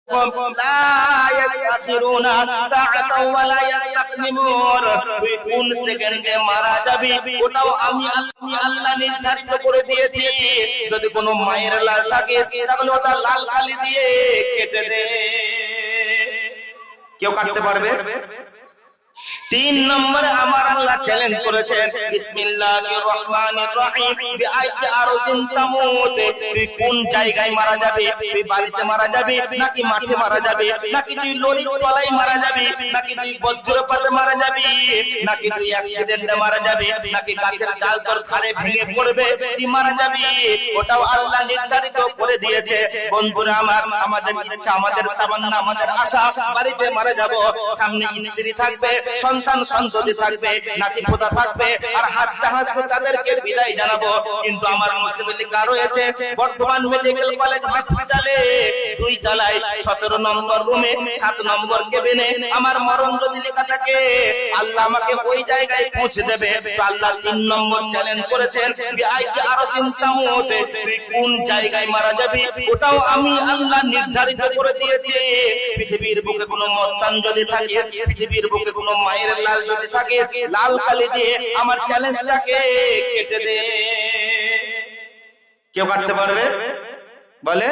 লা ইস্তাখিরুনা সাআতাও ওয়া লা ইস্তাকদিমুন, তুই কোন সেকেন্ডে মারা যাবি ওটাও আমি আল্লাহ নির্ধারিত করে দিয়েছি। যদি কোনো মায়ের লাল থাকে তাহলে ওটা লাল কালি দিয়ে কেটে দে। কেউ কাটতে পারবে? 3 নম্বরে আমার আল্লাহ চ্যালেঞ্জ করেছেন, বিসমিল্লাহির রহমানির রহিম, বিআইয়ি আরদিন তামুত, তুই কোন জায়গায় মারা যাবে? তুই বাড়িতে মারা যাবে, নাকি মাঠে মারা যাবে, নাকি তুই লরির তলায় মারা যাবে, নাকি তুই বজ্রপাতে মারা যাবে, নাকি তুই অ্যাক্সিডেন্টে মারা যাবে, নাকি গাছের ডাল তোর ঘাড়ে ভেঙে পড়বে তুই মারা যাবি, ওটাও আল্লাহ নির্ধারিত করে দিয়েছে। বন্ধুরা আমার, আমাদের ইচ্ছা, আমাদের তামান্না, আমাদের আশা বাড়িতে মারা যাব, সামনে স্ত্রী থাকবে, সন্তান সন্ততি থাকবে, নাতি পোতা থাকবে, আর হাসতে হাসতে তাদেরকে বিদায় জানাবো। কিন্তু আমার মুসিবত লেখা রয়েছে বর্তমান মেডিকেল কলেজ হাসপাতালে 2 তলায় 17 নম্বর রুমে 7 নম্বর কেবিনে আমার মরণ যদি লেখা থাকে, আল্লাহ আমাকে ওই জায়গায় পৌঁছে দেবে। তো আল্লাহ 3 নম্বর চ্যালেঞ্জ করেছেন, বিআইয়ি আরদিন তামুত, তুই কোন জায়গায় মারা যাবি ওটাও আমি আল্লাহ নির্ধারিত করে দিয়েছি। পৃথিবীর বুকে কোনো মস্তান যদি থাকে, পৃথিবীর বুকে কোনো মায়ের লাল যদি থাকে, লাল কালি দিয়ে আমার চ্যালেঞ্জটাকে কেটে দে। কেউ কাটতে পারবে? বলে